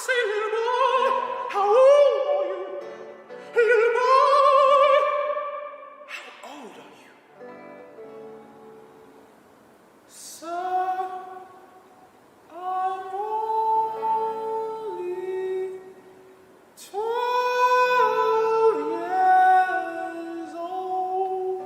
say, little boy, how old are you? Little boy, how old are you? Sir, I'm only 12 years old.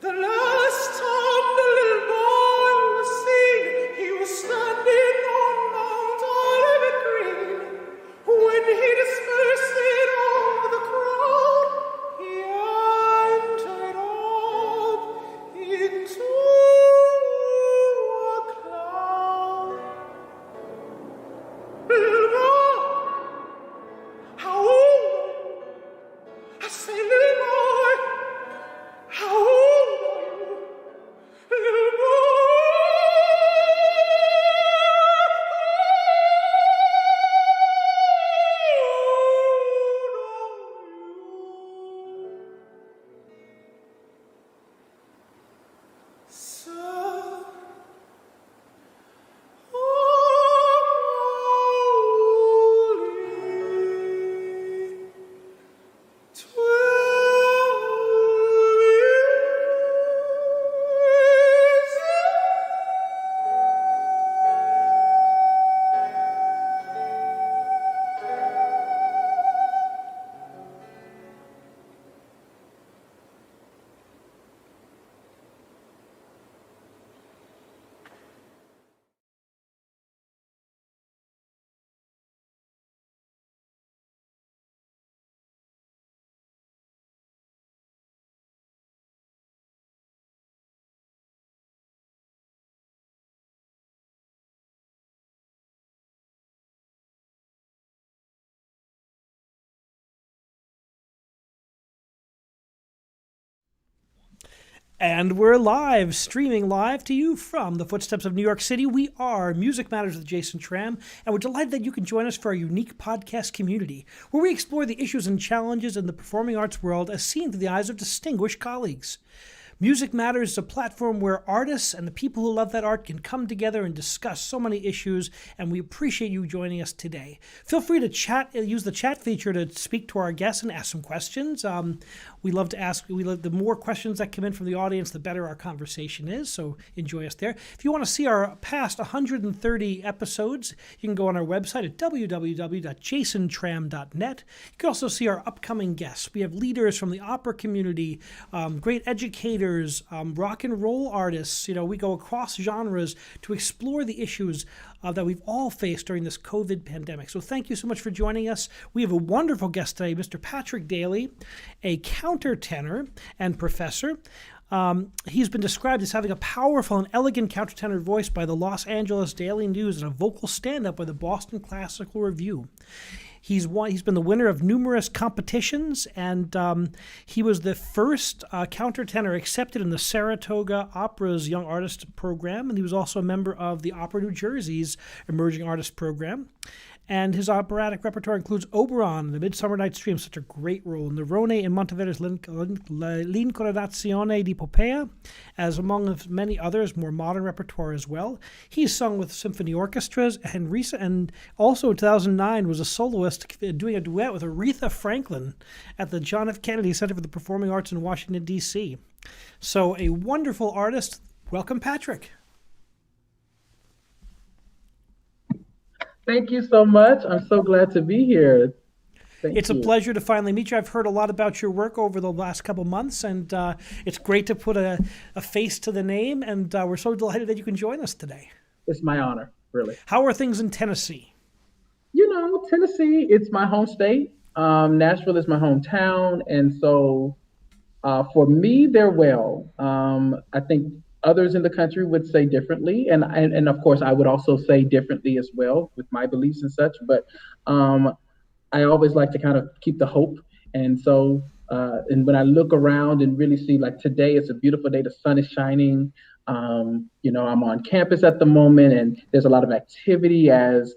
The last time the little boy was seen, he was standing on Mount Olivet Green. When he dispersed it over the crowd, he entered up into a cloud. Little boy, how old? I say, little boy, how old are you? Little boy. Sir, only 12 years. And we're live, streaming live to you from the footsteps of New York City. We are Music Matters with Jason Tramm, and we're delighted that you can join us for our unique podcast community, where we explore the issues and challenges in the performing arts world as seen through the eyes of distinguished colleagues. Music Matters is a platform where artists and the people who love that art can come together and discuss so many issues, and we appreciate you joining us today. Feel free to use the chat feature to speak to our guests and ask some questions. We love the more questions that come in from the audience, the better our conversation is, so enjoy us there. If you want to see our past 130 episodes, you can go on our website at www.jasontram.net. You can also see our upcoming guests. We have leaders from the opera community, great educators, rock and roll artists. We go across genres to explore the issues that we've all faced during this COVID pandemic. So thank you so much for joining us. We have a wonderful guest today, Mr. Patrick Dailey, a countertenor and professor. He's been described as having a powerful and elegant countertenor voice by the Los Angeles Daily News and a vocal stand-up by the Boston Classical Review. He's been the winner of numerous competitions, and he was the first countertenor accepted in the Saratoga Opera's Young Artist Program, and he was also a member of the Opera New Jersey's Emerging Artist Program. And his operatic repertoire includes Oberon, The Midsummer Night's Dream, such a great role, Nerone in Monteverdi's L'Incoronazione di Poppea, as among many others, more modern repertoire as well. He's sung with symphony orchestras, and also in 2009 was a soloist doing a duet with Aretha Franklin at the John F. Kennedy Center for the Performing Arts in Washington, D.C. So a wonderful artist. Welcome, Patrick. Thank you so much. I'm so glad to be here. It's a pleasure to finally meet you. I've heard a lot about your work over the last couple months, and it's great to put a face to the name, and we're so delighted that you can join us today. It's my honor, really. How are things in Tennessee? Tennessee, it's my home state. Nashville is my hometown, and so for me, they're well. I think others in the country would say differently, and of course, I would also say differently as well with my beliefs and such. But I always like to kind of keep the hope, and so and when I look around and really see, like today, it's a beautiful day. The sun is shining. I'm on campus at the moment, and there's a lot of activity as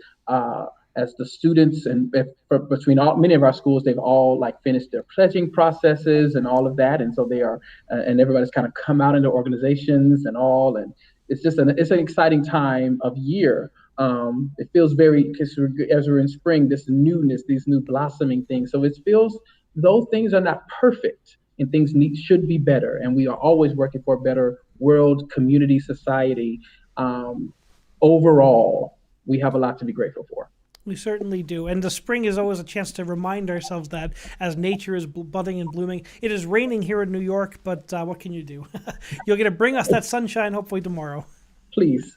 the students and between many of our schools, they've all like finished their pledging processes and all of that, and so they are, and everybody's kind of come out into organizations and all, and it's just it's an exciting time of year It feels very, as we're in spring, this newness, these new blossoming things. So it feels, though things are not perfect and things should be better, and we are always working for a better world, community, society. Um, Overall, we have a lot to be grateful for. We certainly do. And the spring is always a chance to remind ourselves that as nature is budding and blooming. It is raining here in New York, but what can you do? You're going to bring us that sunshine hopefully tomorrow. Please.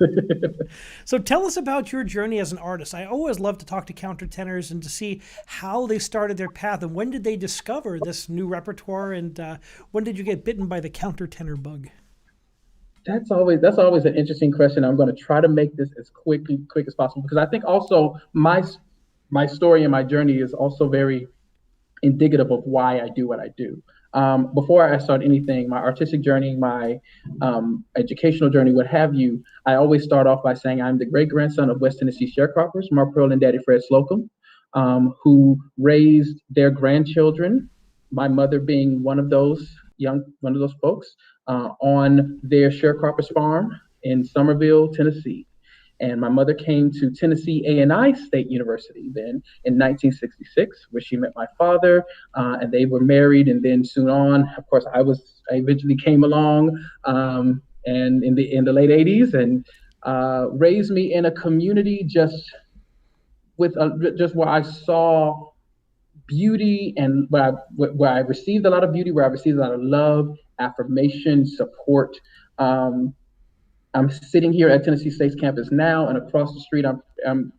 So tell us about your journey as an artist. I always love to talk to countertenors and to see how they started their path and when did they discover this new repertoire and when did you get bitten by the countertenor bug? That's always an interesting question. I'm going to try to make this as quick as possible because I think also my story and my journey is also very indicative of why I do what I do. Before I start anything, my artistic journey, my educational journey, what have you, I always start off by saying I'm the great grandson of West Tennessee sharecroppers, Mark Pearl and Daddy Fred Slocum, who raised their grandchildren. My mother being one of those folks, on their sharecroppers farm in Somerville, Tennessee. And my mother came to Tennessee A&I State University then in 1966, where she met my father, and they were married. And then soon on, of course, I eventually came along, and in the late 80s, and raised me in a community just where I saw beauty and where I received a lot of beauty, where I received a lot of love, affirmation, support. Um, I'm sitting here at Tennessee State's campus now, and across the street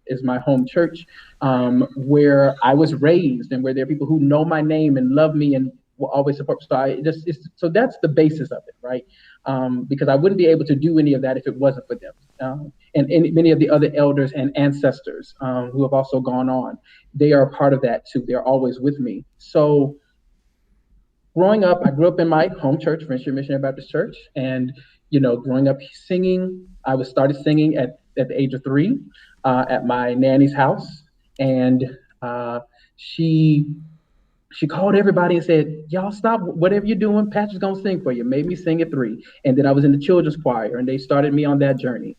is my home church, where I was raised, and where there are people who know my name and love me and will always support. So that's the basis of it, right? Because I wouldn't be able to do any of that if it wasn't for them, and many of the other elders and ancestors who have also gone on. They are a part of that too. They're always with me. So growing up, I grew up in my home church, Friendship Missionary Baptist Church, and growing up singing, I was started singing at the age of 3 at my nanny's house, and she called everybody and said, "Y'all stop whatever you're doing. Patrick's gonna sing for you." Made me sing at 3, and then I was in the children's choir, and they started me on that journey.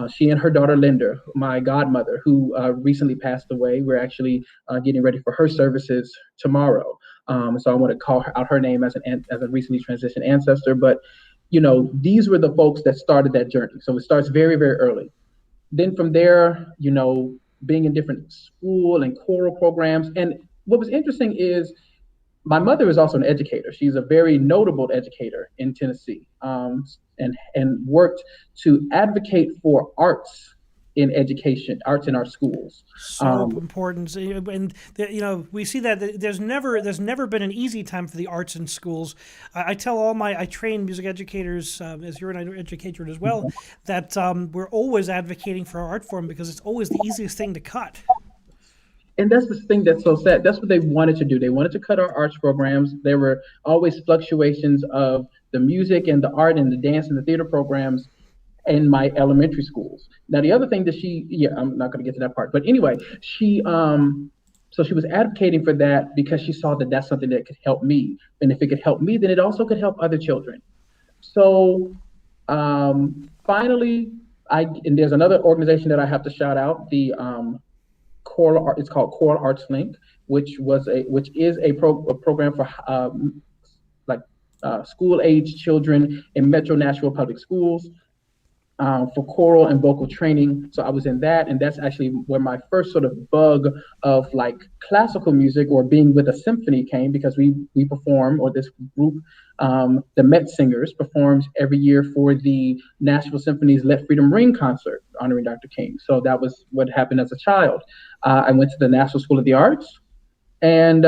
She and her daughter Linda, my godmother, who recently passed away. We're actually getting ready for her services tomorrow. So I want to call out her name as a recently transitioned ancestor. But these were the folks that started that journey. So it starts very, very early. Then from there, being in different school and choral programs. And what was interesting is my mother is also an educator. She's a very notable educator in Tennessee, and worked to advocate for arts in education, arts in our schools. So important, and we see that there's never been an easy time for the arts in schools. I tell I train music educators, as you're an educator as well, that we're always advocating for our art form because it's always the easiest thing to cut. And that's the thing that's so sad. That's what they wanted to do. They wanted to cut our arts programs. There were always fluctuations of the music and the art and the dance and the theater programs in my elementary schools. Now, the other thing that I'm not going to get to that part, but anyway, so she was advocating for that because she saw that that's something that could help me. And if it could help me, then it also could help other children. So finally, and there's another organization that I have to shout out, the Choral Art. It's called Choral Arts Link, which is a program for school age children in Metro Nashville Public Schools, for choral and vocal training. So I was in that, and that's actually where my first sort of bug of classical music or being with a symphony came, because we perform, or this group, the Met Singers, performs every year for the Nashville Symphony's Let Freedom Ring concert honoring Dr. King. So that was what happened as a child. I went to the National School of the Arts, and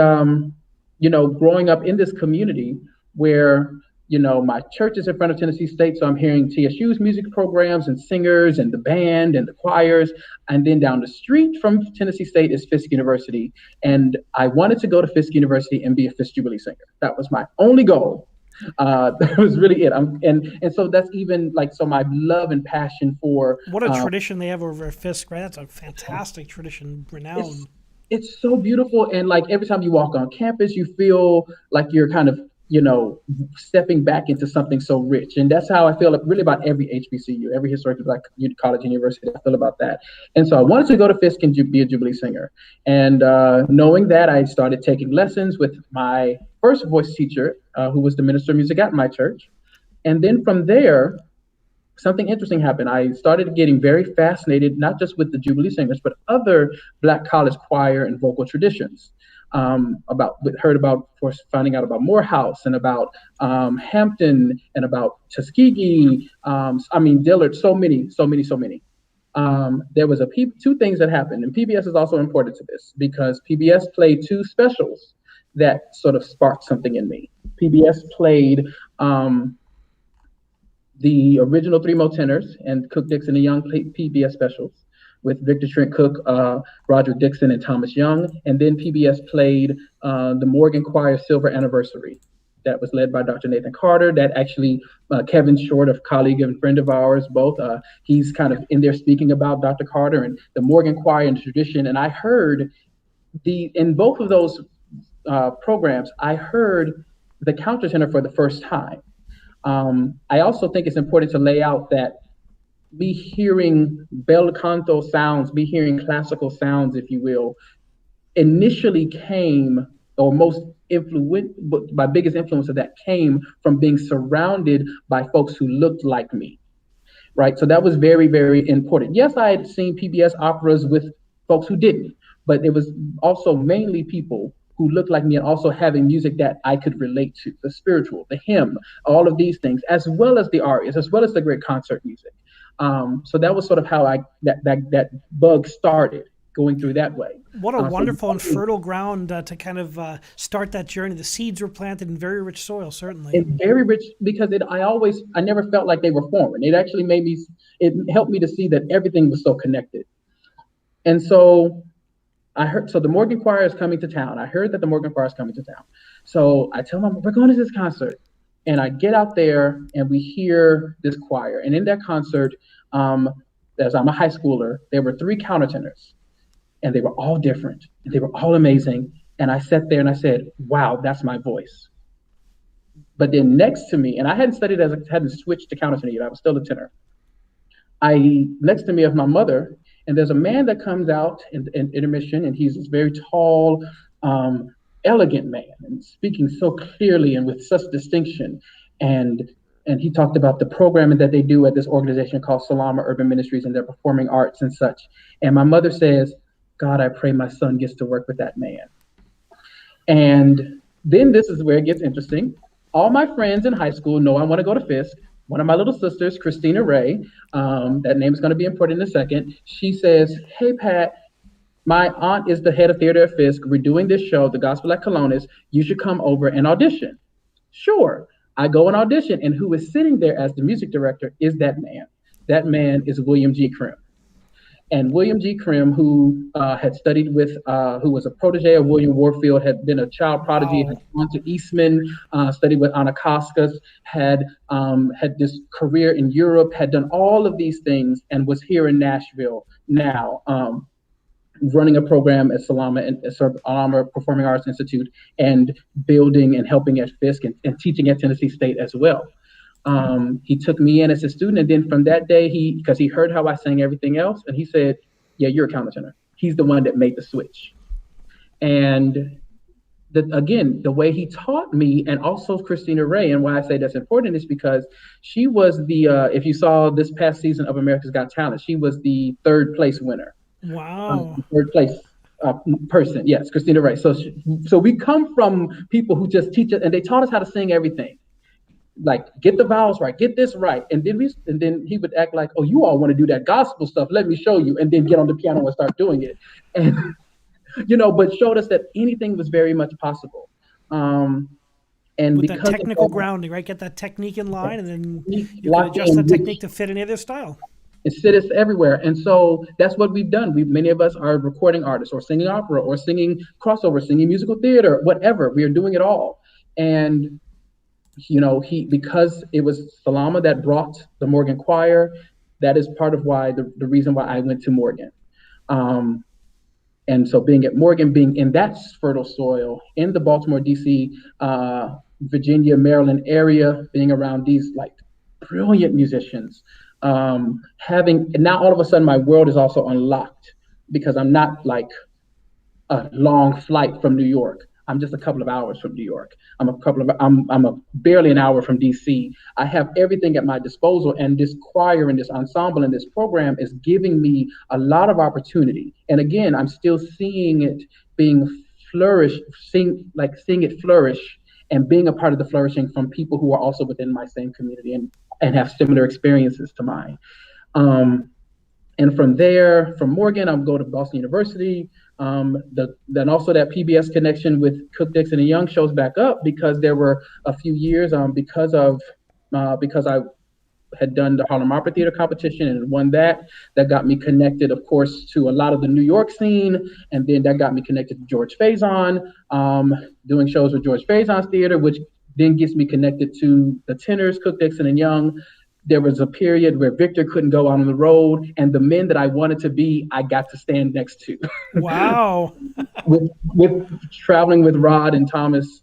growing up in this community where my church is in front of Tennessee State, so I'm hearing TSU's music programs and singers and the band and the choirs. And then down the street from Tennessee State is Fisk University. And I wanted to go to Fisk University and be a Fisk Jubilee singer. That was my only goal. That was really it. And so that's even so my love and passion for what a tradition they have over at Fisk, right? That's a fantastic tradition, renowned. It's so beautiful, and every time you walk on campus, you feel like you're kind of stepping back into something so rich. And that's how I feel really about every HBCU, every historically Black college and university. I feel about that. And so I wanted to go to Fisk and be a Jubilee singer. And knowing that, I started taking lessons with my first voice teacher, who was the minister of music at my church. And then from there, something interesting happened. I started getting very fascinated, not just with the Jubilee singers, but other Black college choir and vocal traditions. Heard about, of course, finding out about Morehouse and about Hampton and about Tuskegee. Dillard. So many, so many, so many. There was two things that happened, and PBS is also important to this because PBS played two specials that sort of sparked something in me. PBS played the original Three Mo Tenors and Cook Dixon and Young PBS specials with Victor Trent Cook, Roger Dixon, and Thomas Young. And then PBS played the Morgan Choir Silver Anniversary that was led by Dr. Nathan Carter, that actually Kevin Short, a colleague and friend of ours, both, he's kind of in there speaking about Dr. Carter and the Morgan Choir and tradition. And I heard in both of those programs, I heard the countertenor for the first time. I also think it's important to lay out that me hearing bel canto sounds, me hearing classical sounds, if you will, initially came, or my biggest influence of that came from being surrounded by folks who looked like me, right? So that was very, very important. Yes, I had seen PBS operas with folks who didn't, but it was also mainly people who looked like me and also having music that I could relate to, the spiritual, the hymn, all of these things, as well as the arias, as well as the great concert music. So that was sort of how that bug started, going through that way. What a wonderful and fertile ground to kind of start that journey. The seeds were planted in very rich soil, certainly. And very rich, because I never felt like they were foreign. It actually it helped me to see that everything was so connected. And so the Morgan Choir is coming to town. I heard that the Morgan Choir is coming to town. So I tell them, we're going to this concert. And I get out there and we hear this choir. And in that concert, as I'm a high schooler, there were 3 countertenors. And they were all different. And they were all amazing. And I sat there and I said, wow, that's my voice. But then next to me, and I hadn't switched to countertenor yet. I was still a tenor. Next to me is my mother. And there's a man that comes out in intermission, and he's this very tall, elegant man, and speaking so clearly and with such distinction. And he talked about the programming that they do at this organization called Salama Urban Ministries and their performing arts and such. And my mother says, God, I pray my son gets to work with that man. And then this is where it gets interesting. All my friends in high school know I want to go to Fisk. One of my little sisters, Christina Ray, that name is going to be important in a second. She says, hey, Pat, my aunt is the head of theater at Fisk. We're doing this show, The Gospel at Colonus. You should come over and audition. Sure. I go and audition. And who is sitting there as the music director is that man. That man is William G. Krim. And William G. Krim, who had studied with, who was a protege of William Warfield, had been a child prodigy, had gone to Eastman, studied with Anacostas, had this career in Europe, had done all of these things, and was here in Nashville now, running a program at Salama Performing Arts Institute, and building and helping at Fisk and teaching at Tennessee State as well. He took me in as a student, and then from that day, because he heard how I sang everything else, and he said, yeah, you're a countertenor. He's the one that made the switch. And the way he taught me, and also Christina Ray, and why I say that's important is because she was if you saw this past season of America's Got Talent, she was the 3rd place winner. Wow. 3rd place person. Yes, Christina Ray. So we come from people who just teach us, and they taught us how to sing everything. Like, get the vowels right, get this right. And then he would act like, oh, you all want to do that gospel stuff. Let me show you. And then get on the piano and start doing it. And, but showed us that anything was very much possible. And with because that technical grounding, right? Get that technique in line, and then you can adjust that technique to fit any other style. It sits everywhere. And so that's what we've done. Many of us are recording artists, or singing opera, or singing crossover, singing musical theater, whatever. We are doing it all. And because it was Salama that brought the Morgan Choir, that is part of why the reason why I went to Morgan. And so being at Morgan, being in that fertile soil, in the Baltimore, D.C. Virginia, Maryland area, being around these like brilliant musicians, having and now all of a sudden my world is also unlocked because I'm not like a long flight from New York. I'm just a couple of hours from New York. I'm a barely an hour from DC. I have everything at my disposal, and this choir and this ensemble and this program is giving me a lot of opportunity. And again, I'm still seeing it being flourish, seeing it flourish and being a part of the flourishing from people who are also within my same community and have similar experiences to mine. Um, and from there, from Morgan, I'll go to Boston University. Then also that PBS connection with Cook, Dixon, and Young shows back up because there were a few years because I had done the Harlem Opera Theater competition and won that. That got me connected, of course, to a lot of the New York scene, and then that got me connected to George Faison, doing shows with George Faison's theater, which then gets me connected to the tenors, Cook, Dixon, and Young. There was a period where Victor couldn't go out on the road, and the men that I wanted to be, I got to stand next to. Wow. with traveling with Rod and Thomas,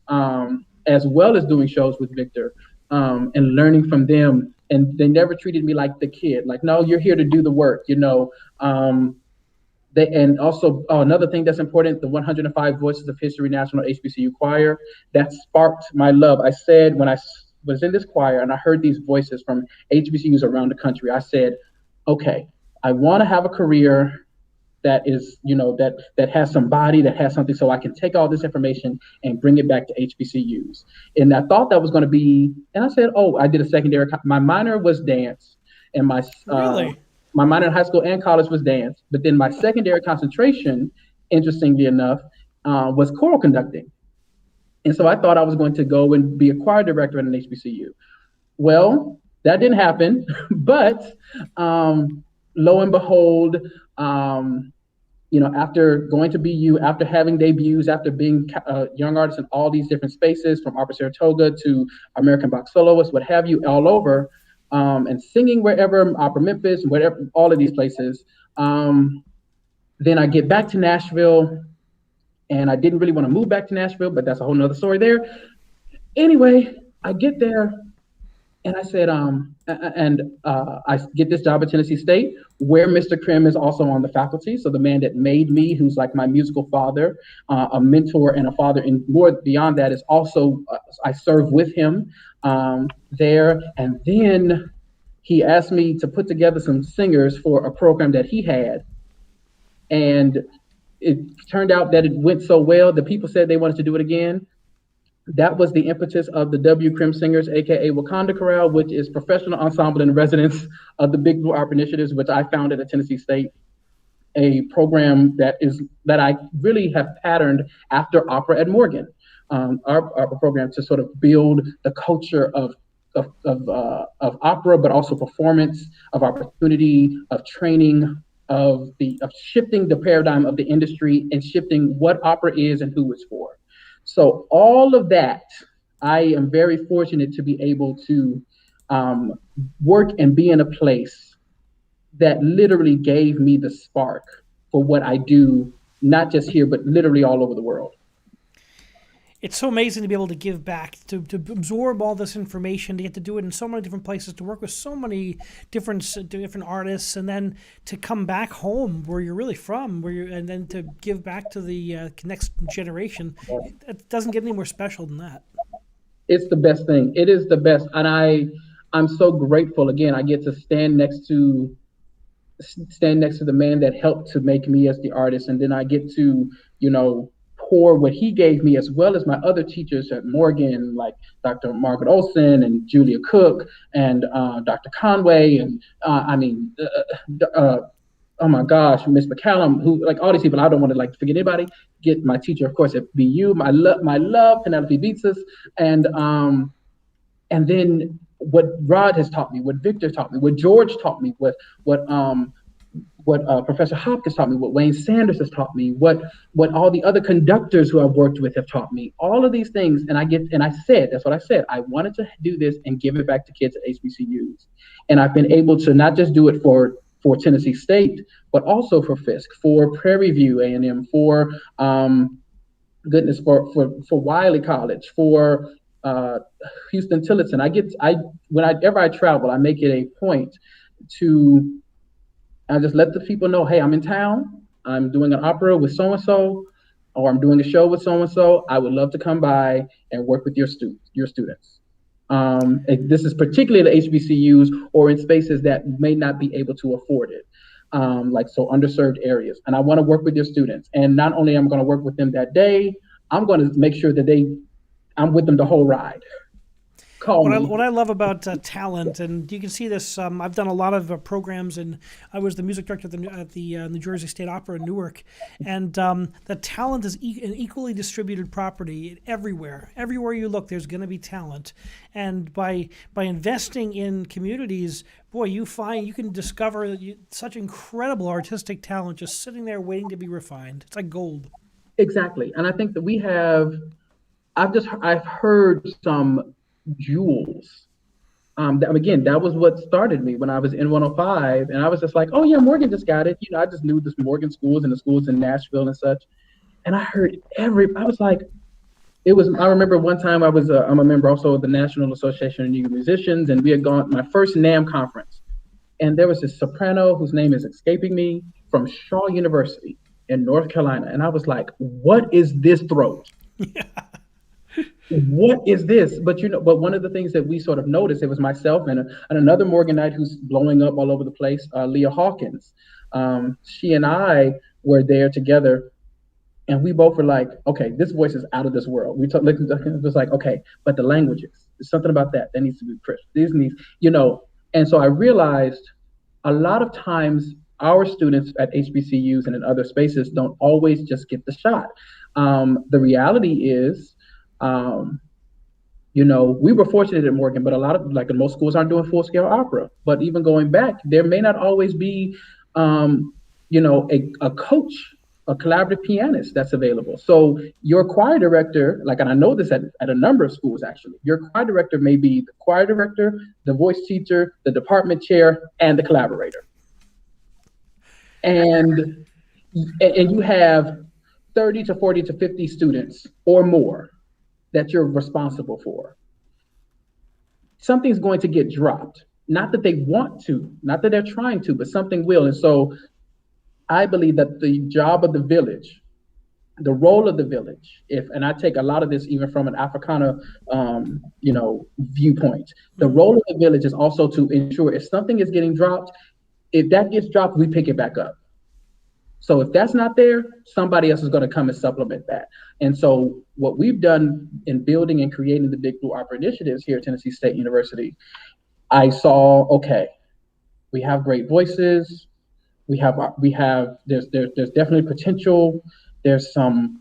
as well as doing shows with Victor, and learning from them. And they never treated me like the kid. Like, no, you're here to do the work, you know. And also another thing that's important, the 105 Voices of History National HBCU Choir, that sparked my love. I said when I was in this choir and I heard these voices from HBCUs around the country, I said, okay, I want to have a career that is, you know, that has some body, that has something, so I can take all this information and bring it back to HBCUs. And I thought that was going to be, and I said, oh, I did a secondary. My minor was dance, and Really? my minor in high school and college was dance. But then my secondary concentration, interestingly enough, was choral conducting. And so I thought I was going to go and be a choir director at an HBCU. Well, that didn't happen, but lo and behold, you know, after going to BU, after having debuts, after being a young artist in all these different spaces, from Opera Saratoga to American Box Soloist, what have you, all over, and singing wherever, Opera Memphis, whatever, all of these places. Then I get back to Nashville, and I didn't really want to move back to Nashville, but that's a whole nother story there. Anyway, I get there, and I said, I get this job at Tennessee State, where Mr. Krim is also on the faculty. So the man that made me, who's like my musical father, a mentor and a father, and more beyond that is also, I serve with him there. And then he asked me to put together some singers for a program that he had. And it turned out that it went so well that people said they wanted to do it again. That was the impetus of the W. Krim Singers, aka Wakanda Chorale, which is professional ensemble in residence of the Big Blue Opera Initiatives, which I founded at Tennessee State, a program that I really have patterned after opera at Morgan, our opera program, to sort of build the culture of opera, but also performance, of opportunity, of training, of shifting the paradigm of the industry and shifting what opera is and who it's for. So all of that, I am very fortunate to be able to work and be in a place that literally gave me the spark for what I do, not just here, but literally all over the world. It's so amazing to be able to give back, to absorb all this information, to get to do it in so many different places, to work with so many different artists, and then to come back home where you're really from, and then to give back to the next generation. It doesn't get any more special than that. It's the best thing. It is the best, and I'm so grateful. Again, I get to stand next to the man that helped to make me as the artist, and then I get to, you know, pour what he gave me, as well as my other teachers at Morgan, like Dr. Margaret Olson and Julia Cook and Dr. Conway, and oh my gosh, Miss McCallum, who, like, all these people, I don't want to like forget anybody. Get my teacher, of course, at BU, my love, Penelope Beatsis, and then what Rod has taught me, what Victor taught me, what George taught me, what Professor Hopkins taught me, what Wayne Sanders has taught me, what all the other conductors who I've worked with have taught me, all of these things. And that's what I said. I wanted to do this and give it back to kids at HBCUs. And I've been able to not just do it for Tennessee State, but also for Fisk, for Prairie View A&M, for for Wiley College, for Houston Tillotson. Whenever I travel, I make it a point to I just let the people know, hey, I'm in town. I'm doing an opera with so and so, or I'm doing a show with so and so. I would love to come by and work with your students. This is particularly the HBCUs or in spaces that may not be able to afford it, like so underserved areas. And I want to work with your students. And not only am I going to work with them that day, I'm going to make sure that I'm with them the whole ride. Call me. What I love about talent, and you can see this, I've done a lot of programs, and I was the music director at the New Jersey State Opera in Newark, and the talent is an equally distributed property everywhere. Everywhere you look, there's going to be talent, and by investing in communities, boy, you can discover such incredible artistic talent just sitting there waiting to be refined. It's like gold. Exactly, and I think that I've heard some jewels. That was what started me when I was in 105, and I was just like, oh yeah, Morgan just got it. I just knew this Morgan schools and the schools in Nashville and such. And I heard I was like, I remember one time I'm a member also of the National Association of New Musicians, and we had gone my first NAMM conference. And there was this soprano whose name is escaping me from Shaw University in North Carolina. And I was like, what is this throat? Yeah. What is this? But one of the things that we sort of noticed, it was myself and another Morganite who's blowing up all over the place, Leah Hawkins. She and I were there together, and we both were like, okay, this voice is out of this world. It was like, okay, but the languages, there's something about that needs to be crisp. These needs, and so I realized a lot of times our students at HBCUs and in other spaces don't always just get the shot. The reality is, we were fortunate at Morgan, but a lot of, like most schools aren't doing full scale opera. But even going back, there may not always be, a coach, a collaborative pianist that's available. So your choir director, and I know this at a number of schools actually, your choir director may be the choir director, the voice teacher, the department chair, and the collaborator. And you have 30 to 40 to 50 students or more that you're responsible for. Something's going to get dropped. Not that they want to, not that they're trying to, but something will. And so I believe that the job of the village, the role of the village, and I take a lot of this even from an Africana, viewpoint, the role of the village is also to ensure if something is getting dropped, if that gets dropped, we pick it back up. So if that's not there, somebody else is going to come and supplement that. And so what we've done in building and creating the Big Blue Opera initiatives here at Tennessee State University, I saw, okay, we have great voices. There's definitely potential. There's talent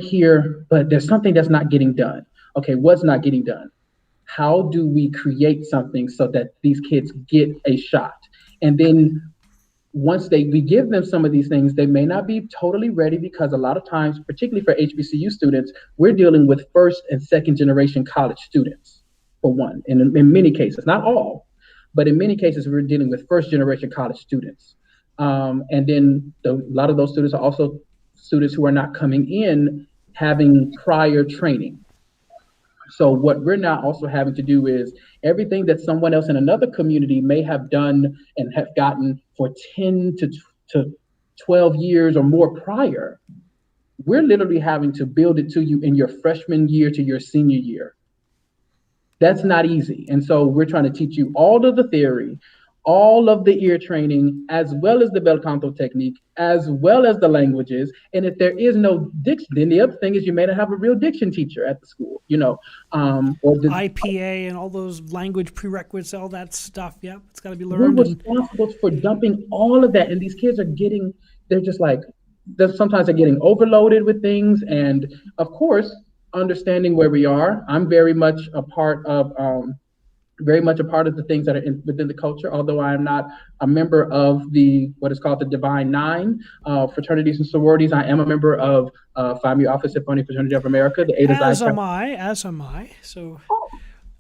here, but there's something that's not getting done. Okay, what's not getting done? How do we create something so that these kids get a shot? And then once we give them some of these things, they may not be totally ready, because a lot of times, particularly for HBCU students, we're dealing with first and second generation college students, for one, in many cases, not all, but in many cases, we're dealing with first generation college students. And then a lot of those students are also students who are not coming in having prior training. So what we're now also having to do is everything that someone else in another community may have done and have gotten for 10 to 12 years or more prior, we're literally having to build it to you in your freshman year to your senior year. That's not easy. And so we're trying to teach you all of the theory, all of the ear training, as well as the bel canto technique, as well as the languages. And if there is no diction, then the other thing is you may not have a real diction teacher at the school, or the IPA and all those language prerequisites, all that stuff. Yeah, it's got to be learned. We're responsible for dumping all of that. And these kids sometimes they're getting overloaded with things. And of course, understanding where we are, I'm very much a part of the things that are within the culture, although I am not a member of what is called the Divine Nine fraternities and sororities. I am a member of Phi Mu Alpha Symphony Fraternity of America, the Eta Xi. As am I. So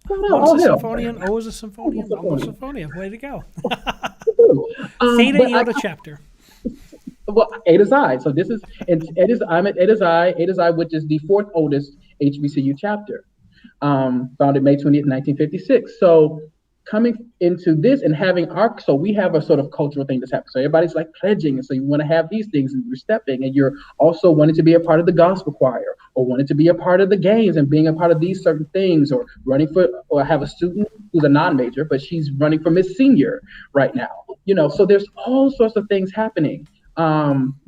one's a symphonian, O is a symphonian, I'm a symphonian. Way to go. Theta Iota chapter. Well, Eta Xi. So this is, I'm at Eta Xi, which is the fourth oldest HBCU chapter, founded May 20th, 1956. So coming into this and having so we have a sort of cultural thing that's happening. So everybody's like pledging, and so you want to have these things, and you're stepping, and you're also wanting to be a part of the gospel choir, or wanting to be a part of the games and being a part of these certain things, or running for, or I have a student who's a non-major, but she's running for Miss Senior right now. So there's all sorts of things happening,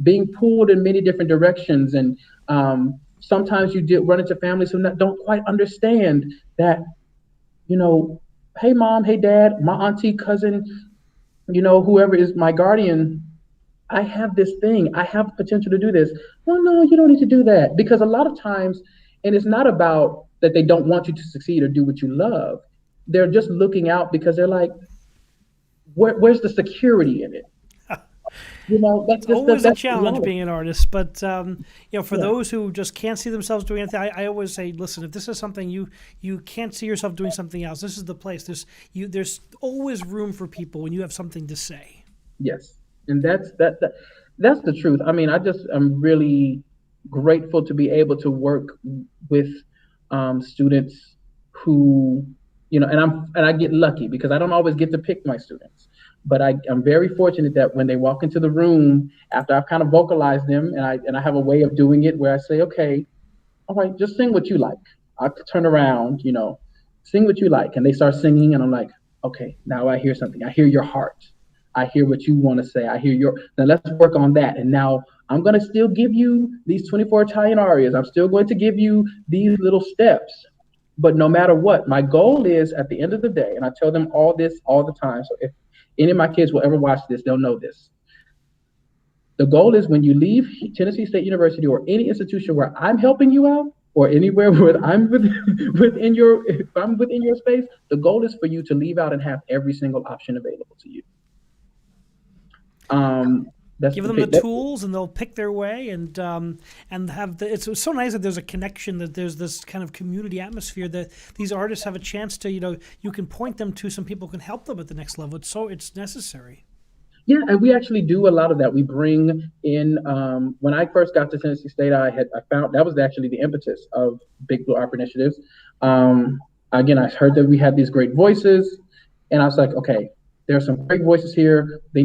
being pulled in many different directions, and sometimes you run into families who don't quite understand that, you know, hey mom, hey dad, my auntie, cousin, whoever is my guardian, I have this thing, I have potential to do this. Well, no, you don't need to do that, because a lot of times, and it's not about that they don't want you to succeed or do what you love. They're just looking out because they're like, where's the security in it? That's always a challenge being an artist, but for Yeah. those who just can't see themselves doing anything, I always say, listen, if this is something you can't see yourself doing something else, this is the place. There's always room for people when you have something to say. Yes, and that's the truth. I mean, I'm really grateful to be able to work with students who, and I get lucky because I don't always get to pick my students, but I'm very fortunate that when they walk into the room after I've kind of vocalized them, and I have a way of doing it where I say, okay, all right, just sing what you like. I turn around, sing what you like. And they start singing, and I'm like, okay, now I hear something. I hear your heart. I hear what you want to say. Now let's work on that. And now I'm going to still give you these 24 Italian arias. I'm still going to give you these little steps. But no matter what, my goal is at the end of the day, and I tell them all this all the time. So if any of my kids will ever watch this, they'll know this. The goal is when you leave Tennessee State University or any institution where I'm helping you out, or anywhere where if I'm within your space, the goal is for you to leave out and have every single option available to you. Give them the tools, and they'll pick their way, and it's so nice that there's a connection, that there's this kind of community atmosphere, that these artists have a chance to, you can point them to some people who can help them at the next level. It's necessary. Yeah, and we actually do a lot of that. We bring in, when I first got to Tennessee State, I found that was actually the impetus of Big Blue Opera Initiatives. Again, I heard that we had these great voices, and I was like, okay, there are some great voices here. They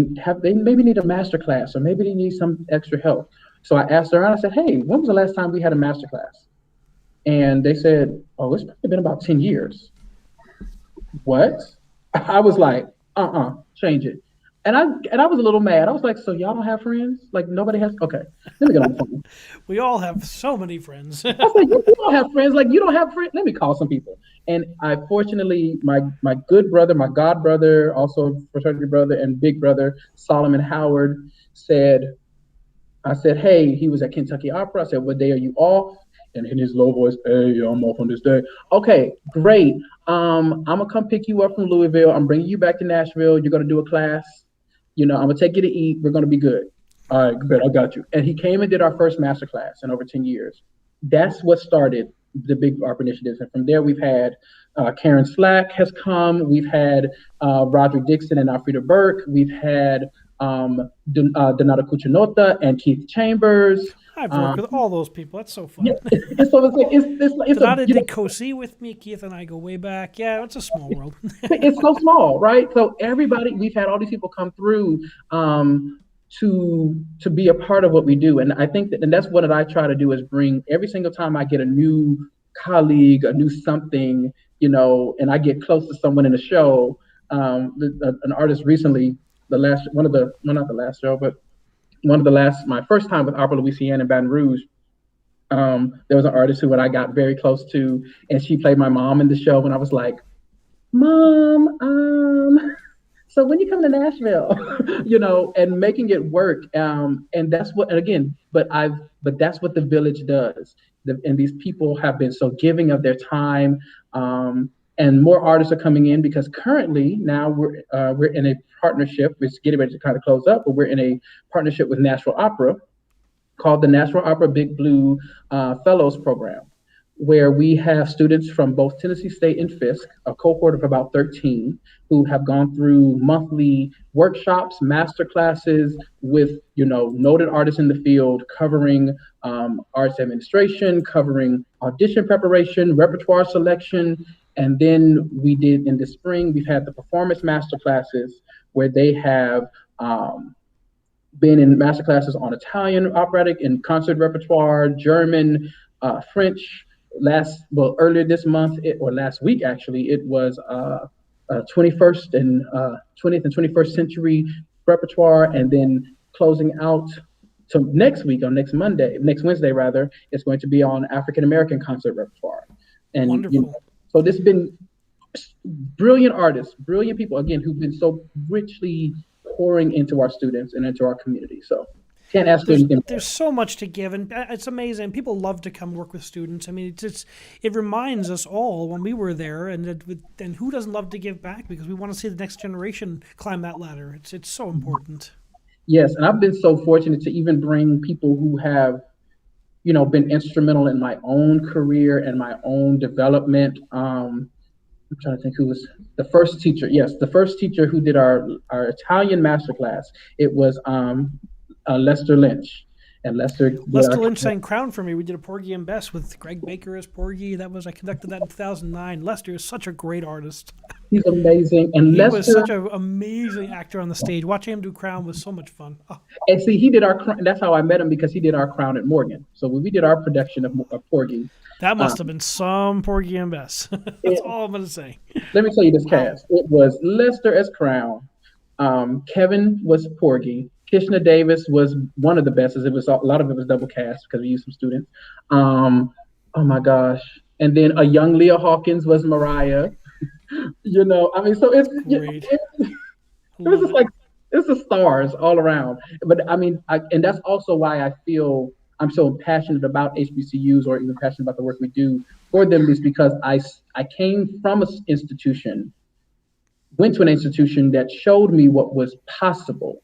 maybe need a master class, or maybe they need some extra help. So I asked around. I said, hey, when was the last time we had a master class? And they said, oh, it's probably been about 10 years. What? I was like, change it. And I was a little mad. I was like, so y'all don't have friends? Like, nobody has? Okay, let me get on the phone. We all have so many friends. I was like, you don't have friends? Like, you don't have friends? Let me call some people. And fortunately, my good brother, my god brother, also fraternity brother and big brother, Solomon Howard, I said, hey, he was at Kentucky Opera. I said, what day are you off? And in his low voice, hey, I'm off on this day. Okay, great. I'm gonna come pick you up from Louisville. I'm bringing you back to Nashville. You're gonna do a class. I'm gonna take you to eat. We're gonna be good. All right, good. I got you. And he came and did our first master class in over 10 years. That's what started the Big Opera Initiatives. And from there, we've had Karen Slack has come. We've had Roderick Dixon and Alfreda Burke. We've had Donato Cuccinota and Keith Chambers. I've worked with all those people. That's so fun. Yeah. So it's Donato did Cosi with me. Keith and I go way back. Yeah, it's a small world. It's so small, right? So everybody, we've had all these people come through to be a part of what we do. And I think and that's what I try to do, is bring every single time I get a new colleague, a new something, and I get close to someone in the show. An artist recently, my first time with Opera Louisiana in Baton Rouge, there was an artist who I got very close to, and she played my mom in the show, and I was like, Mom, so when you come to Nashville, and making it work. And that's what, and again, but that's what the village does. And these people have been so giving of their time. And more artists are coming in, because currently now we're in a partnership. It's getting ready to kind of close up, but we're in a partnership with Nashville Opera called the Nashville Opera Big Blue Fellows Program, where we have students from both Tennessee State and Fisk, a cohort of about 13, who have gone through monthly workshops, master classes with noted artists in the field, covering arts administration, covering audition preparation, repertoire selection, and then we did in the spring. We've had the performance master classes where they have been in master classes on Italian operatic and concert repertoire, German, French. Earlier this month, or last week actually, it was 21st and 20th and 21st century repertoire, and then closing out to next week on next Wednesday rather, it's going to be on African American concert repertoire. And Wonderful. So this has been brilliant artists, brilliant people again who've been so richly pouring into our students and into our community. So can't ask for anything. There's so much to give, and it's amazing. People love to come work with students. I mean, it reminds us all when we were there, and who doesn't love to give back, because we want to see the next generation climb that ladder. It's so important. Yes, and I've been so fortunate to even bring people who have, been instrumental in my own career and my own development. I'm trying to think who was the first teacher. Yes, the first teacher who did our Italian masterclass. It was Lester Lynch. And Lester Lynch sang Crown for me. We did a Porgy and Bess with Greg Baker as Porgy. I conducted that in 2009. Lester is such a great artist. He's amazing. And he Lester was such an amazing actor on the stage. Watching him do Crown was so much fun. Oh. And see, he did that's how I met him, because he did our Crown at Morgan. So when we did our production of Porgy. That must have been some Porgy and Bess. That's all I'm going to say. Let me tell you this cast. It was Lester as Crown. Kevin was Porgy. Kishna Davis was one of the best. A lot of it was double cast because we used some students. Oh my gosh. And then a young Leah Hawkins was Mariah. So it's great. It was just like, it's the stars all around. But and that's also why I feel I'm so passionate about HBCUs, or even passionate about the work we do for them, is because I came from went to an institution that showed me what was possible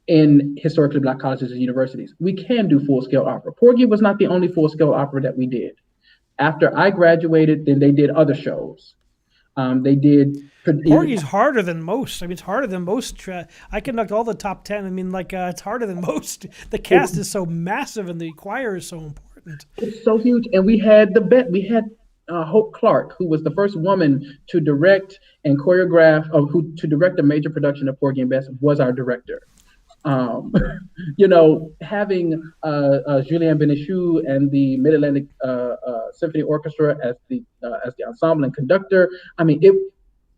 in historically Black colleges and universities. We can do full-scale opera. Porgy was not the only full-scale opera that we did. After I graduated, then they did other shows. They did. Porgy's harder than most. It's harder than most. I conduct all the top 10. It's harder than most. The cast is so massive, and the choir is so important. It's so huge. And we had Hope Clark, who was the first woman to direct and choreograph, to direct a major production of Porgy and Bess, was our director. Having Julien Benichou and the Mid-Atlantic Symphony Orchestra as the ensemble and conductor.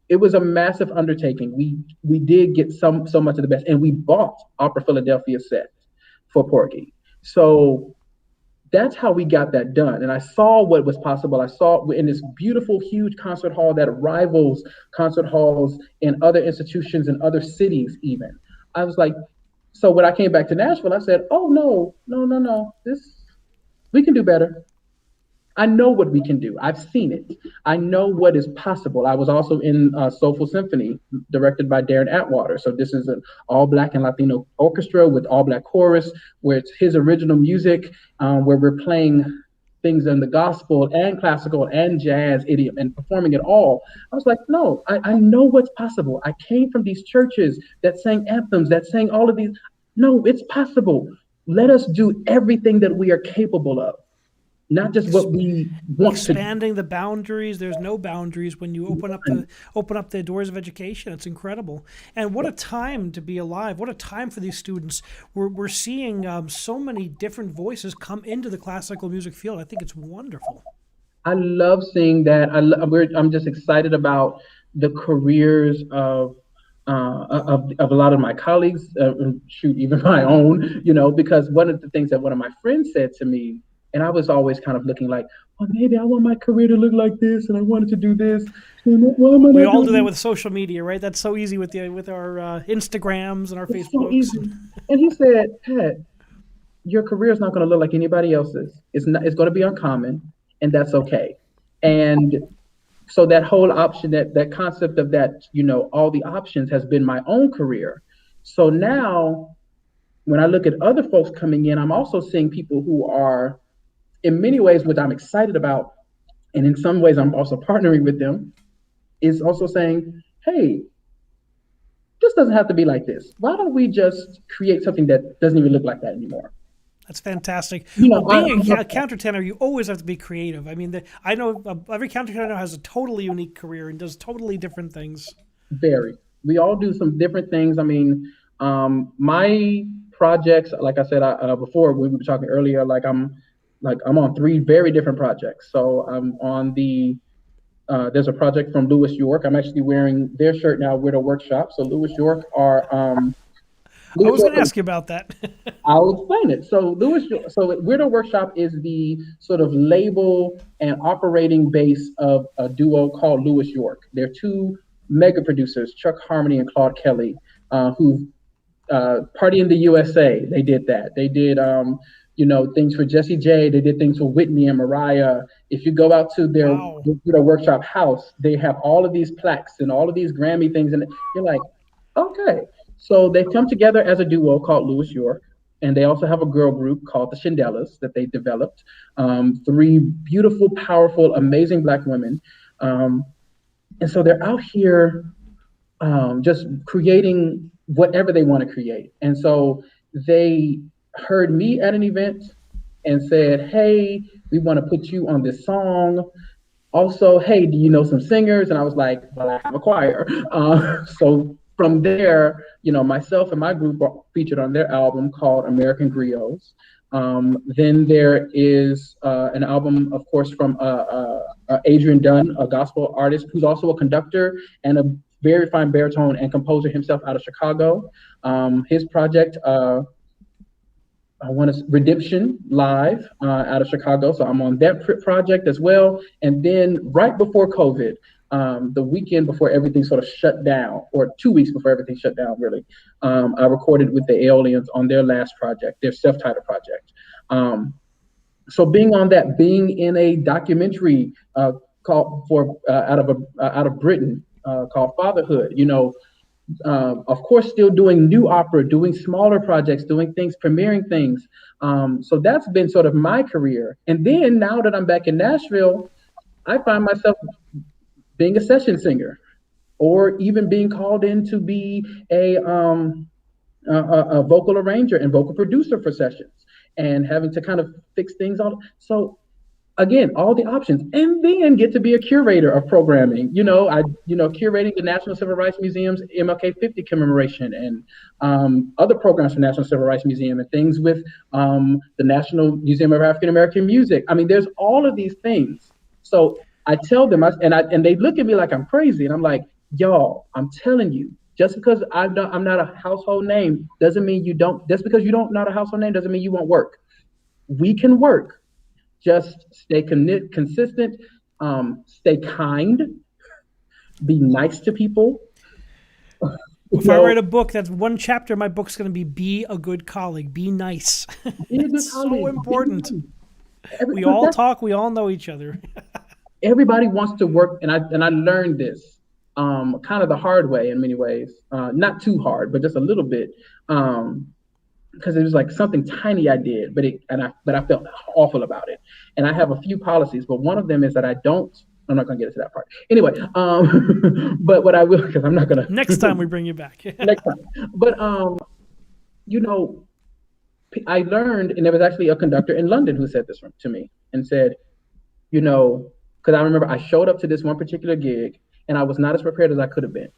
It was a massive undertaking. We did get so much of the best, and we bought Opera Philadelphia set for Porgy. So that's how we got that done. And I saw what was possible. I saw in this beautiful, huge concert hall that rivals concert halls in other institutions in other cities even. I was like, so when I came back to Nashville, I said, oh, no, we can do better. I know what we can do. I've seen it. I know what is possible. I was also in Soulful Symphony, directed by Darren Atwater. So this is an all-Black and Latino orchestra with all-Black chorus, where it's his original music, where we're playing things in the gospel and classical and jazz idiom and performing it all. I was like, no, I know what's possible. I came from these churches that sang anthems, that sang all of these. No, it's possible. Let us do everything that we are capable of. Not just what we want to do. Expanding the boundaries. There's no boundaries when you open up the doors of education. It's incredible. And what a time to be alive. What a time for these students. We're seeing so many different voices come into the classical music field. I think it's wonderful. I love seeing that. I'm just excited about the careers of a lot of my colleagues, even my own, because one of the things that one of my friends said to me, and I was always kind of looking like, well, maybe I want my career to look like this, and I wanted to do this. We all do that with social media, right? That's so easy with our Instagrams and our Facebooks. So easy. And he said, Pat, your career is not going to look like anybody else's. It's going to be uncommon, and that's okay. And so that whole option, that concept of that, all the options has been my own career. So now, when I look at other folks coming in, I'm also seeing people who are in many ways, which I'm excited about, and in some ways I'm also partnering with them, is also saying, hey, this doesn't have to be like this. Why don't we just create something that doesn't even look like that anymore? That's fantastic. You Well, know, being a countertenor, you always have to be creative. I mean, I know every countertenor has a totally unique career and does totally different things. very. We all do some different things. I mean, my projects, like I said before, we were talking earlier, I'm on three very different projects. So I'm on there's a project from Lewis York. I'm actually wearing their shirt now, Widow Workshop. So I Lewis was going York. to ask you about that. I'll explain it. So Widow Workshop is the sort of label and operating base of a duo called Lewis York. They're two mega producers, Chuck Harmony and Claude Kelly, who Party in the USA. They did that. They did things for Jessie J. They did things for Whitney and Mariah. If you go out to their Wow. workshop house, they have all of these plaques and all of these Grammy things, and you're like, okay. So they've come together as a duo called Lewis York, and they also have a girl group called the Shindellas that they developed. Three beautiful, powerful, amazing Black women, and so they're out here just creating whatever they want to create. And so they heard me at an event and said, hey, we want to put you on this song. Also, hey, do you know some singers? And I was like, well, I have a choir. So from there, myself and my group were featured on their album called American Griots. Then there is an album, of course, from Adrian Dunn, a gospel artist who's also a conductor and a very fine baritone and composer himself out of Chicago. His project, Redemption Live out of Chicago. So I'm on that project as well. And then right before COVID, the weekend before everything sort of shut down, or 2 weeks before everything shut down, really, I recorded with the Aeolians on their last project, their self-titled project. So being on that, being in a documentary called out of Britain called Fatherhood, of course, still doing new opera, doing smaller projects, doing things, premiering things. So that's been sort of my career. And then now that I'm back in Nashville, I find myself being a session singer, or even being called in to be a vocal arranger and vocal producer for sessions, and having to kind of fix things all. So again, all the options, and then get to be a curator of programming. Curating the National Civil Rights Museum's MLK 50 commemoration, and other programs for National Civil Rights Museum, and things with the National Museum of African American Music. I mean, there's all of these things. So I tell them, and they look at me like I'm crazy, and I'm like, y'all, I'm telling you, just because I'm not a household name doesn't mean you don't. Just because you don't not a household name doesn't mean you won't work. We can work. Just stay consistent, stay kind, be nice to people. If I write a book, that's one chapter. My book's going to be a good colleague, be nice. It's so important. We all talk, we all know each other. Everybody wants to work, and I learned this kind of the hard way in many ways. Not too hard, but just a little bit. Because it was like something tiny I did, but I felt awful about it. And I have a few policies, but one of them is that I'm not gonna get into that part. Anyway, but what I will, because I'm not gonna. Next time we bring you back. Next time. But I learned, and there was actually a conductor in London who said this to me and said, because I remember I showed up to this one particular gig and I was not as prepared as I could have been.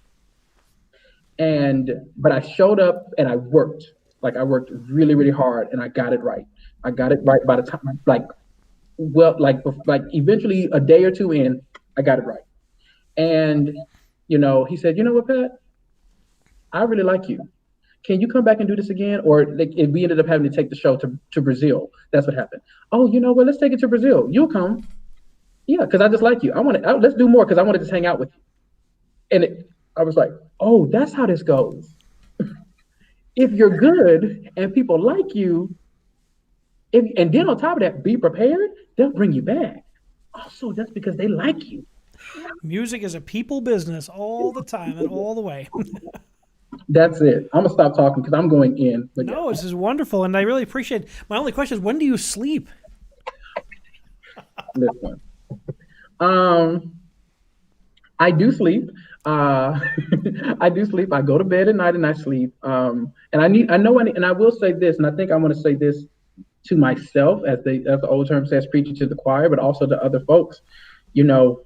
But I showed up and I worked. Like, I worked really, really hard, and I got it right. I got it right by the time, eventually a day or two in, I got it right. And, he said, you know what, Pat? I really like you. Can you come back and do this again? Or we ended up having to take the show to Brazil. That's what happened. Oh, let's take it to Brazil. You'll come. Yeah, because I just like you. Let's do more because I want to just hang out with you. And I was like, oh, that's how this goes. If you're good and people like you, and then on top of that, be prepared, they'll bring you back. Also, that's because they like you. Music is a people business all the time and all the way. That's it. I'm going to stop talking because I'm going in. No, This is wonderful, and I really appreciate it. My only question is, when do you sleep? Listen. Um, I do sleep. Uh, I do sleep. I go to bed at night and I sleep. I know, and I will say this, and I think I want to say this to myself, as the old term says, preaching to the choir, but also to other folks. You know,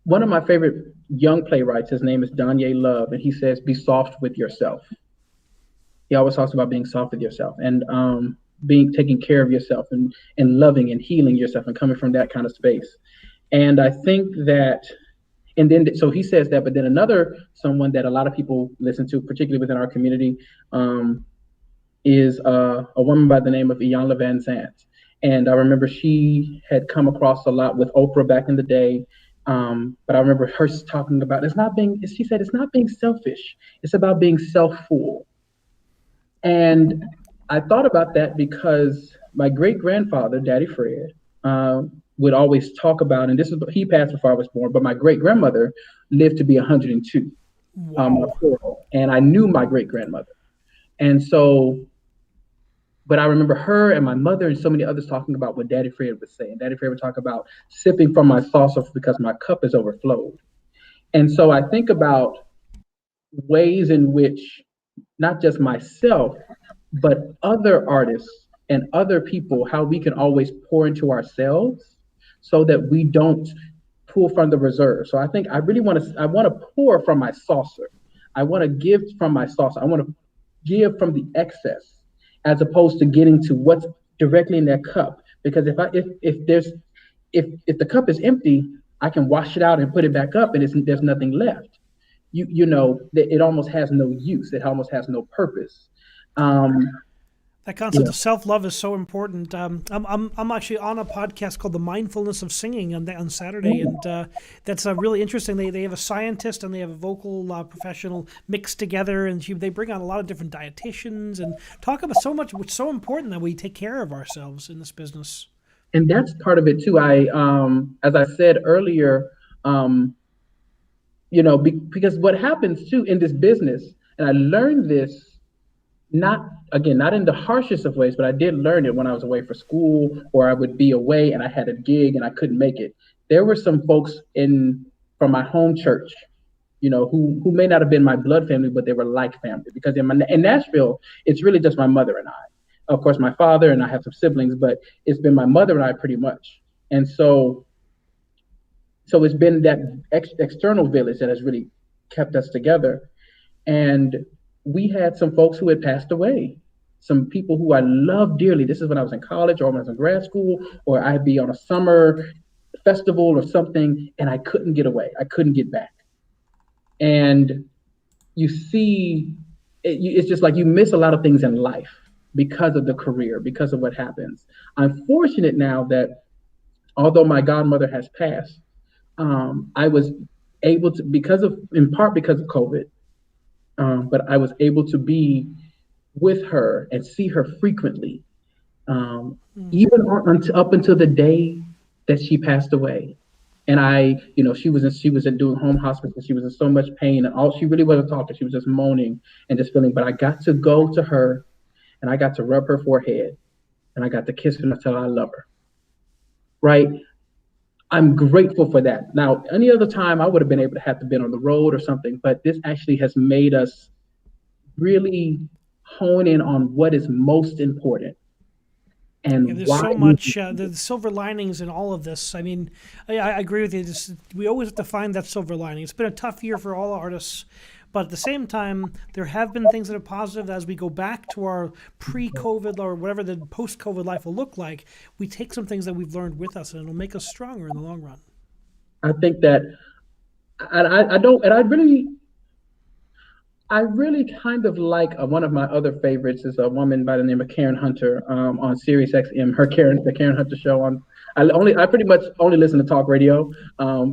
one of my favorite young playwrights, his name is Dailey Love, and he says, "Be soft with yourself." He always talks about being soft with yourself and being taking care of yourself and loving and healing yourself and coming from that kind of space. And I think that, and then so he says that, but then another someone that a lot of people listen to, particularly within our community, is a woman by the name of Iyanla Van Zant. And I remember she had come across a lot with Oprah back in the day. But I remember her talking about it's not being, she said, it's not being selfish, it's about being self-full. And I thought about that because my great grandfather, Daddy Fred, would always talk about, and this is, he passed before I was born, but my great grandmother lived to be 102, Wow. and I knew my great grandmother. And so, but I remember her and my mother and so many others talking about what Daddy Fred would say. And Daddy Fred would talk about sipping from my saucer because my cup is overflowed. And so I think about ways in which not just myself, but other artists and other people, how we can always pour into ourselves so that we don't pull from the reserve. So I think I want to pour from my saucer. I want to give from my saucer. I want to give from the excess as opposed to getting to what's directly in that cup. Because if the cup is empty, I can wash it out and put it back up and there's nothing left. It almost has no use. It almost has no purpose. Um, That concept yeah. of self love is so important. I'm actually on a podcast called The Mindfulness of Singing on Saturday, and that's really interesting. They have a scientist and they have a vocal professional mixed together, and they bring on a lot of different dietitians and talk about so much. It's so important that we take care of ourselves in this business. And that's part of it too. As I said earlier, um, because what happens too in this business, and I learned this not in the harshest of ways, but I did learn it when I was away for school or I would be away and I had a gig and I couldn't make it. There were some folks in from my home church, who may not have been my blood family, but they were like family because in Nashville, it's really just my mother and I. Of course, my father and I have some siblings, but it's been my mother and I pretty much. And so it's been that external village that has really kept us together. And we had some folks who had passed away, some people who I love dearly. This is when I was in college or when I was in grad school, or I'd be on a summer festival or something, and I couldn't get away. I couldn't get back. And you see, it's just like you miss a lot of things in life because of the career, because of what happens. I'm fortunate now that although my godmother has passed, I was able to, in part because of COVID, but I was able to be with her and see her frequently, even up until the day that she passed away. And she was in doing home hospice and she was in so much pain and all she really wasn't talking. She was just moaning and just feeling. But I got to go to her and I got to rub her forehead and I got to kiss her and tell her I love her. Right? I'm grateful for that. Now, any other time I would have been able to have to been on the road or something, but this actually has made us really hone in on what is most important Yeah, and there's why. so much the silver linings in all of this. I mean, I agree with you. We always have to find that silver lining. It's been a tough year for all artists, but at the same time, there have been things that are positive. As we go back to our pre-COVID or whatever the post-COVID life will look like, we take some things that we've learned with us, and it'll make us stronger in the long run. I think that I don't, and I really kind of like one of my other favorites is a woman by the name of Karen Hunter on Sirius XM. The Karen Hunter show on. I pretty much only listen to talk radio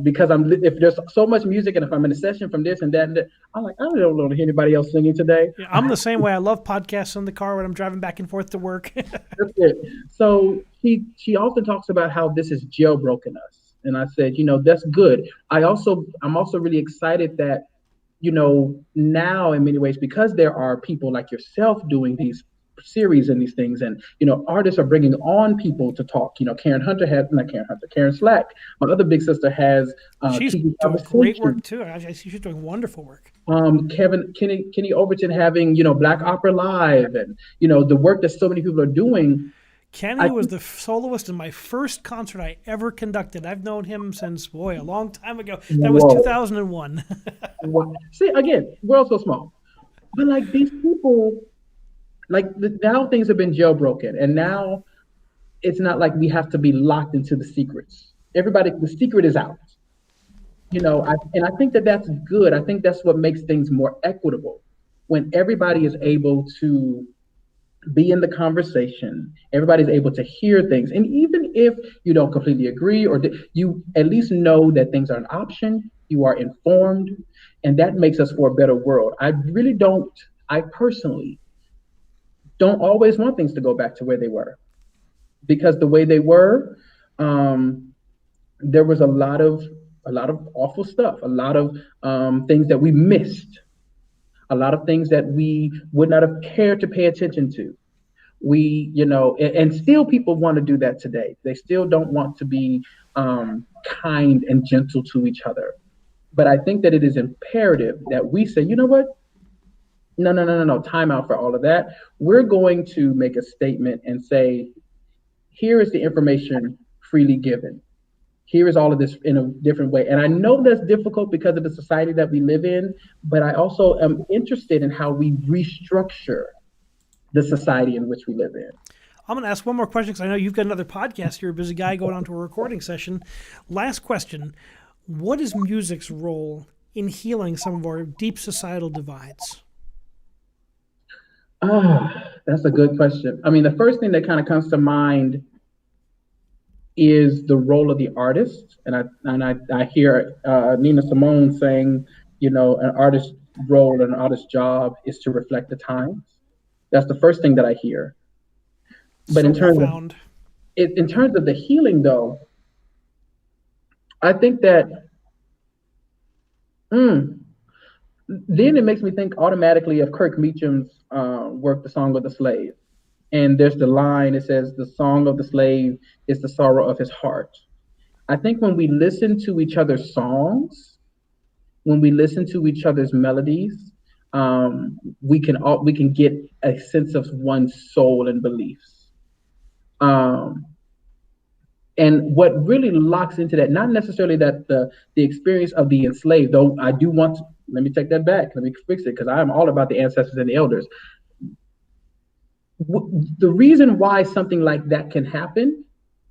because if there's so much music and if I'm in a session from this and that, I'm like I don't want to hear anybody else singing today. Yeah, I'm the same way. I love podcasts in the car when I'm driving back and forth to work. That's it. So she often talks about how this has jailbroken us, and I said, that's good. I'm also really excited that now in many ways because there are people like yourself doing these series and these things, and artists are bringing on people to talk. Karen Hunter has, not Karen Hunter, Karen Slack, my other big sister, has She's Kiki doing great Conversation. work too. I see she's doing wonderful work. Kenny Overton having Black Opera Live, and the work that so many people are doing. Kenny was the soloist in my first concert I ever conducted. I've known him since, boy, a long time ago. That was 2001. See, again, world's so small. But like these people, like now things have been jailbroken, and now it's not like we have to be locked into the secrets. Everybody, the secret is out. And I think that that's good. I think that's what makes things more equitable when everybody is able to be in the conversation. Everybody's able to hear things, and even if you don't completely agree, or you at least know that things are an option, you are informed, and that makes us for a better world. I personally don't always want things to go back to where they were, because the way they were, there was a lot of awful stuff, a lot of things that we missed, a lot of things that we would not have cared to pay attention to. And still people want to do that today. They still don't want to be kind and gentle to each other. But I think that it is imperative that we say, you know what? No, time out for all of that. We're going to make a statement and say, here is the information freely given. Here is all of this in a different way. And I know that's difficult because of the society that we live in, but I also am interested in how we restructure the society in which we live in. I'm going to ask one more question because I know you've got another podcast. You're a busy guy going on to a recording session. Last question. What is music's role in healing some of our deep societal divides? That's a good question. I mean, the first thing that kind of comes to mind is the role of the artist. And I hear Nina Simone saying, an artist's role and an artist's job is to reflect the times. That's the first thing that I hear. But so in terms of the healing, though, I think that then it makes me think automatically of Kirk Meacham's work, The Song of the Slave. And there's the line, it says, the song of the slave is the sorrow of his heart. I think when we listen to each other's songs, when we listen to each other's melodies, we can get a sense of one's soul and beliefs. And what really locks into that, not necessarily that the experience of the enslaved, though I do want to, let me take that back, let me fix it, because I am all about the ancestors and the elders. The reason why something like that can happen,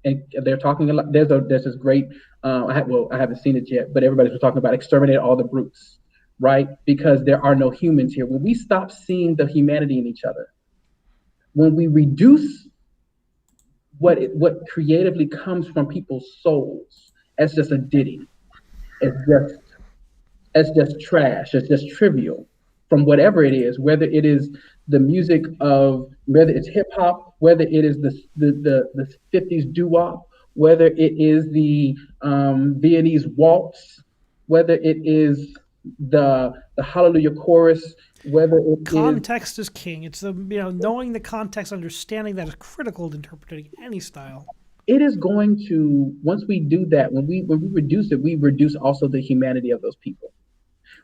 and they're talking a lot, there's this great, I haven't seen it yet, but everybody's talking about exterminate all the brutes, right? Because there are no humans here. When we stop seeing the humanity in each other, when we reduce what creatively comes from people's souls as just a ditty, as just trash, as just trivial, from whatever it is, whether it is the music of, whether it's hip hop, whether it is the 50s doo-wop, whether it is the Viennese waltz, whether it is the Hallelujah chorus, whether it context is king. It's the knowing the context, understanding that is critical to interpreting any style. It is going to, once we do that, when we reduce it, we reduce also the humanity of those people.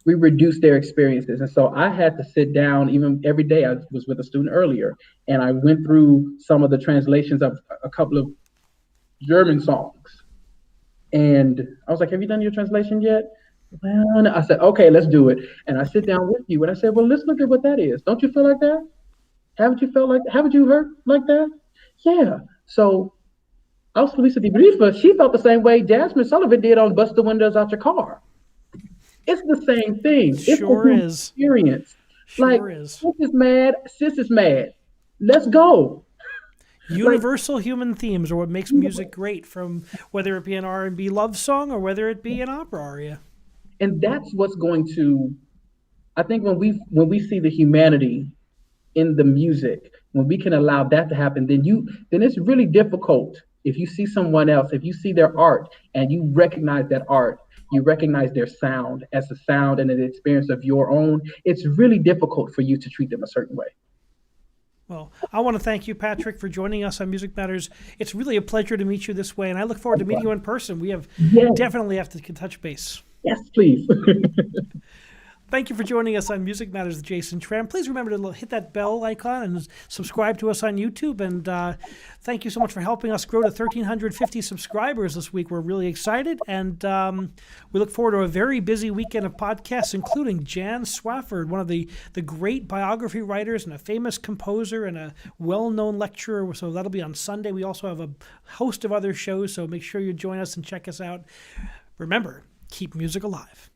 We reduce their experiences. And so I had to sit down, even every day. I was with a student earlier, and I went through some of the translations of a couple of German songs. And I was like, have you done your translation yet? Well, no. I said, okay, let's do it. And I sit down with you and I said, well, let's look at what that is. Don't you feel like that? Haven't you heard like that? Yeah. So Aus Felicia Di Brifa, she felt the same way Jasmine Sullivan did on Bust the Windows Out Your Car. It's the same thing. Sure it's is. Experience. Sure is. Sis is mad, sis is mad. Let's go. Universal human themes are what makes music great, from whether it be an R&B love song or whether it be an opera aria. And that's what's going to, I think when we see the humanity in the music, when we can allow that to happen, then it's really difficult if you see someone else, if you see their art and you recognize that art, you recognize their sound as a sound and an experience of your own, it's really difficult for you to treat them a certain way. Well, I want to thank you, Patrick, for joining us on Music Matters. It's really a pleasure to meet you this way, and I look forward to meeting you in person. We have Yes, definitely have to touch base. yes, please. Thank you for joining us on Music Matters with Jason Tramm. Please remember to hit that bell icon and subscribe to us on YouTube. And thank you so much for helping us grow to 1,350 subscribers this week. We're really excited, and we look forward to a very busy weekend of podcasts, including Jan Swafford, one of the great biography writers and a famous composer and a well-known lecturer. So that'll be on Sunday. We also have a host of other shows, so make sure you join us and check us out. Remember, keep music alive.